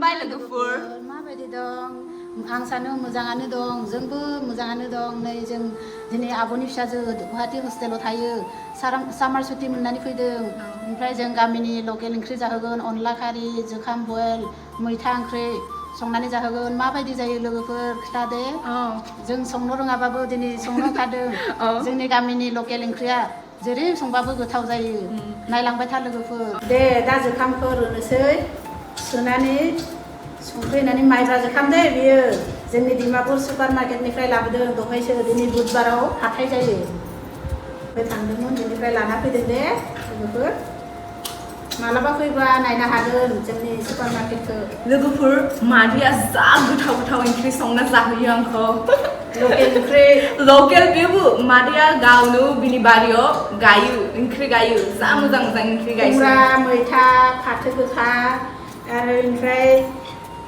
खुलुमबाय लोगोफोर माबायदि दं आं सानो मोजाङानो दं जोंबो मोजाङानो दं नै जों दिनै आब'नि फिसाजो गुवाहाटी हस्टेलाव थायो सामार सुटि मोननानै फैदों ओमफ्राय जों गामिनि लकेल ओंख्रि जाहोगोन अनला खारि जुखाम बयल मैथा ओंख्रि संनानै जाहोगोन माबायदि जायो लोगोफोर खिथादे जों संनो रोङाबाबो दिनै संनो ओंखारदों जोंनि गामिनि लकेल ओंख्रिया जेरै संबाबो गोथाव जायो नायलांबाय था लोगोफोर दे दा जुखामखौ रुनोसै सुनानै संख्रि होनानै माइब्रा जुखाम दे बियो जोंनि डिमापुर सुपार मार्केटनिफ्राय लाबोदों दहायसो दिनै बुधबाराव हाथाय जायो बे थांदोंमोन बेनिफ्राय लाना फैदों दे लोगोफोर मालाबा फैबा नायनो हागोन जोंनि सुपार मार्केटखौ लोगोफोर मादैया जा गोथाव गोथाव ओंख्रि संना जाहोयो आंखौ लकेल ओंख्रि लकेल बेबो मादैया गावनो बिनि बारियाव गायो ओंख्रि गायो जा मोजां मोजां ओंख्रि गायो खुमब्रा मैथा फाथो गोखा आरो ओमफ्राय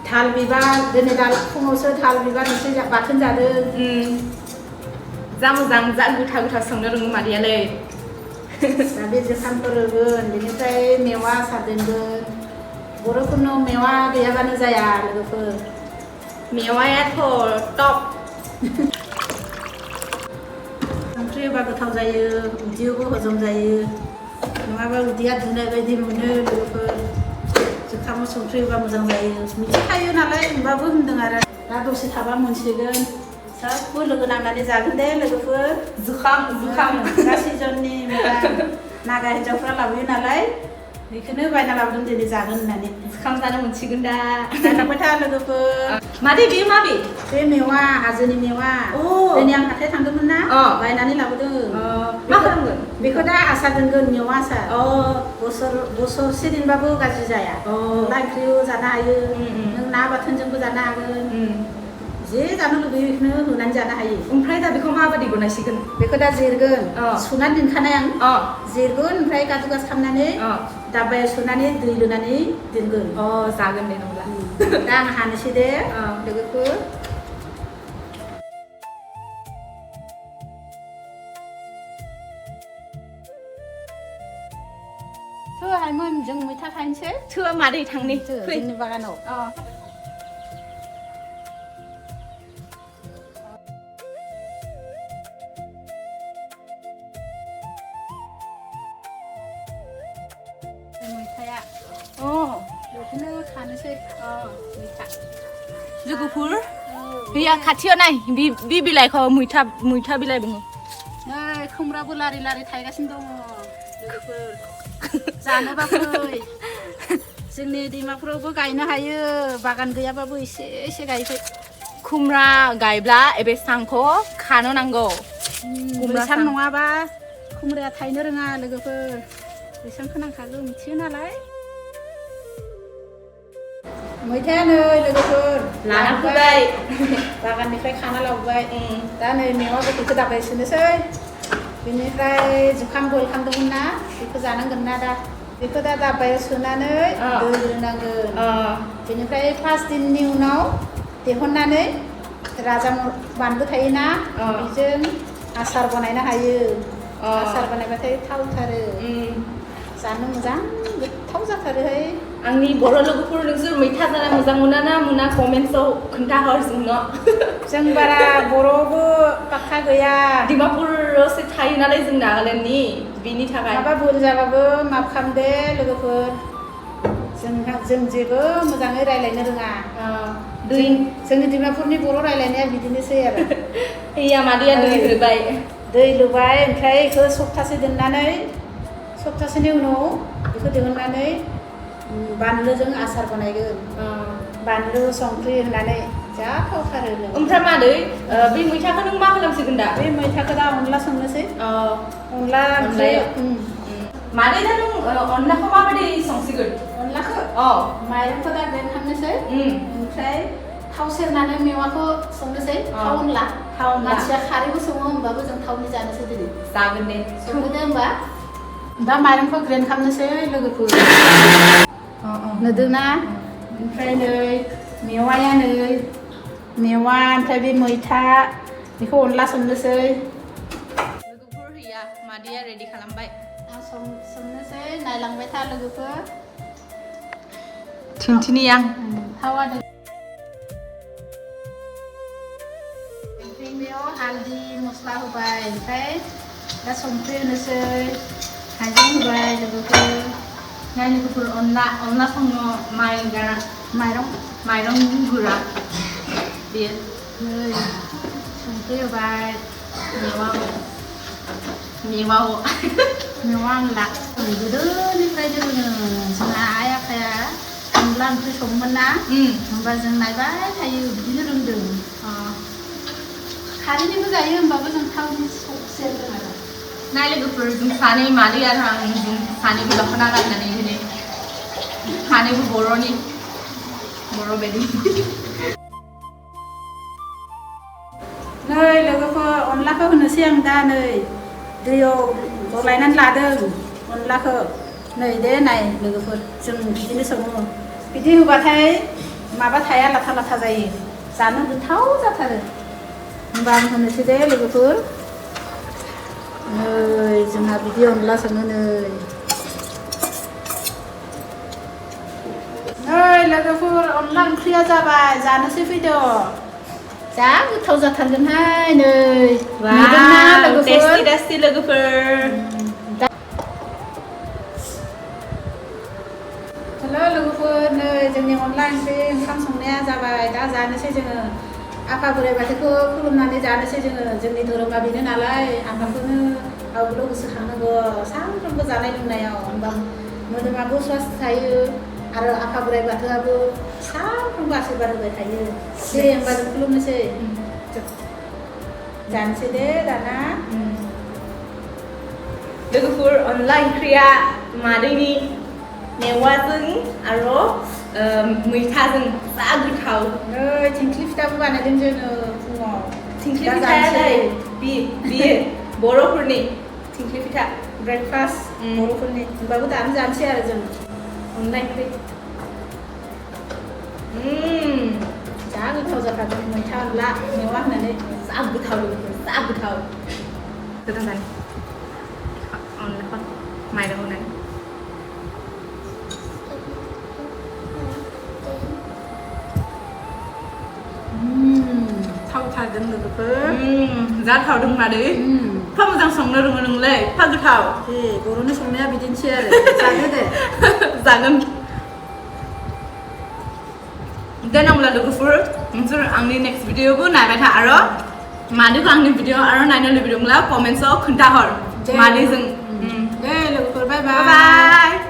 थाल बिबार दिनै फुङावसो थाल बिबार ओंख्रि बाथोन जादों जा मोजां जा गोथाव गोथाव संनो रोङो मादैयालाय दा बे जुखामखौ रोगोन बेनिफ्राय मेवा आसार दोनगोन बर'फोरनाव मेवा गैयाबानो जाया लोगोफोर मेवायाथ' टप ओंख्रि होबा गोथाव जायो उदैयावबो हजम जायो नङाबा उदैया दुनाय बायदि मोनो लोगोफोर जुखामाव संख्रि होबा मोजां जायो मिथिखायो नालाय होनबाबो होनदों आरो दा दसे थाबा मोनसिगोन सबबो लोगो नांनानै जागोन दे लोगोफोर जुखाम गासैजननि नागा हिन्जावफ्रा लाबोयो नालाय बेखौनो बायना लाबोदों दिनै जागोन होननानै जुखाम जानो मोनसिगोन दा नायलांबाय था लोगोफोर मादै बे माबे बे मेवा हाजोनि मेवा दिनै आं हाथाय थांदोंमोन ना बायनानै लाबोदों मा खालामगोन बेखौ दा आसार दोनगोन मेवा आसार बोसोरसे दोनबाबो गाज्रि जाया अनला ओंख्रियाव जानो हायो नों ना बाथोनजोंबो जानो हागोन जे जानो लुबैयो बेखौनो होनानै जानो हायो ओमफ्राय दा बेखौ माबायदि बनायसिगोन बेखौ दा जिरगोन सुनानै दोनखानाय आं जिरगोन ओमफ्राय गाजु गाज खालामनानै दाबायाव सोनानै दै लुनानै दोनगोन जागोन दे नंला दा आं हानोसै दे लोगोफोर हायमोन जों मैथा खायनोसै मादै थांनि जोंनि बागानाव मैथाया बेखौनो खानोसै मैथा लोगोफोर गैया खाथियाव नाय बि बिलाइखौ मैथा बिलाइ बुङो खुमब्राबो लारि लारि थायगासिनो दङ लोगोफोर जानोबा फै जोंनि डिमापुरावबो गायनो हायो बागान गैयाबाबो एसे एसे गायफै खुमब्रा गायब्ला एबे सांखौ खानो नांगौ बैसां नङाबा खुमब्राया थायनो रोङा लोगोफोर बैसांखौ नांखागौ मिथियो नालाय मैथाया नै लोगोफोर लाना फैबाय बागाननिफ्राय खाना लाबोबाय दा नै मेवा गोखैखौ दाबाय सोनोसै बेनिफ्राय जुखाम बयल खालामदोंमोन ना बेखौ जानांगोन ना दा बेखौ दा दाबायाव सोनानै दै होनांगोन बेनिफ्राय 5 दिननि उनाव दिहुननानै राजा बानलु थायोना बेजों आसार बानायनो हायो आसार बानायबाथाय थावथारो जानो मोजां गोथाव जाथारोहाय आंनि बर' लोगोफोर नोंसोर मैथा जाना मोजां मोना मोना कमेन्ट्सआव खोन्थाहर जोंनो जों बारा बर'बो पाक्का गैया डिमापुरावसो थायो नालाय जों नागालेण्डनि बिनि थाखाय माबा भुल जाबाबो माफ खालामदे लोगोफोर जों जेबो मोजाङै रायज्लायनो रोङा जोंनि डिमापुरनि बर' रायज्लायनाया बिदिनोसै आरो हैया मादैया दै होबाय दै लुबाय ओमफ्राय बेखौ सप्तासे दोननानै सप्तासेनि उनाव बेखौ दिहुननानै बानलुजों आसार बानायगोन बानलु संख्रि होनानै जा थावथारो ओमफ्राय मादै बे मैथाखौ नों मा खालामसिगोन दा बे मैथाखौ दा अनला संनोसै अनला मादै दा नों अनलाखौ माबायदि संसिगोन अनलाखौ माइरंखौ दा देखानोसै ओमफ्राय थाव सेरनानै मेवाखौ संनोसै थाव अनला मानसिया खारैबो सङो होमबाबो जों थावनि जानोसै दिनै जागोन दे संनो दे होमबा दा माइरंखौ ग्रेन्ड खालामनोसै लोगोफोर नुदोंना ओमफ्राय नै मेवाया नै मेवा ओमफ्राय बे मैथा बेखौ अनला संनोसै लोगोफोर हैया मादैया रेडि खालामबाय आं संनोसै नायलांबाय था लोगोफोर थिंथिनि आं थावा बेयाव हालदै मस्ला होबाय ओमफ्राय दा संख्रि होनोसै हाइजें होबाय लोगोफोर लोगोफोर अनला संनो माइरं गुरा बेयो संख्रि होबाय मेवा अनला गोदोनिफ्राय जोंहा आइ आफाया अनला ओंख्रि सङोमोन ना होमबा जों नायबाय थायो बिदिनो रोंदों खारैनिबो जायो होमबाबो जों थावनि सेरदों आरो नाय लोगोफोर जों सानै मादै आरो आं जों सानैबो दख'ना गाननानै दिनै सानैबो बर' बायदि नै लोगोफोर अनलाखौ होनोसै आं दा नै दैयाव गलायनानै लादों अनलाखौ नै दे नाय लोगोफोर जों बिदिनो सङो बिदि होबाथाय माबा थाया लाथा लाथा जायो जानो गोथाव जाथारो होमबा आं होनोसै दे लोगोफोर नै जोंहा बिदि अनला सङो नै लोगोफोर अनला ओंख्रिया जाबाय जानोसै फैदो जा गोथाव जाथारगोनहाय नै नुदोंना लोगोफोर टेस्टि लोगोफोर हेल' लोगोफोर नै जोंनि अनला ओंख्रि ओंखाम संनाया जाबाय दा जानोसै जोङो आफा बोराइ बाथौखौ खुलुमनानै जानोसै जोंनि धोरोमा बेनो नालाय आफाखौनो आवगोलाव गोसोखांनांगौ सानफ्रोमबो जानाय लोंनायाव होमबा मोदोमाबो स्वास्थ्य थायो आरो आफा बोराइ बाथौआबो सानफ्रोमबो आशीर्बाद होबाय थायो दे होमबा जों खुलुमनोसै जानोसै दे दाना लोगोफोर अनला ओंख्रिया मादैनि मेवाजों आरो मैथाजों जा गोथाव नै थिंख्लि फिथाबो बानायदों जोङो फुङाव थिंख्लि फिथाया बियो बर'फोरनि थिंख्लि फिथा ब्रेकफास्ट बर'फोरनि होमबाबो दानो जानोसै आरो जों अनला ओंख्रि जा गोथाव जाथारदों मैथा अनला मेवा होननानै जा गोथाव गोथाव जानो अनलाखौ माइरं होनानै थावथारदों लोगोफोर जा थावदों मादै एफा मोजां संनो रोङो नोंलाय एफा गोथाव बर'नि संनाया बिदिनोसै आरो जादो दे जागोन देन होमब्ला लोगोफोर नोंसोर आंनि नेक्स्ट भिडिअबो नायबाय था आरो मादैखौ आंनि भिडिअ आरो नायनो लुबैदोंब्ला कमेन्ट्सआव खोन्थाहर मादैजों दे लोगोफोर बाय बाय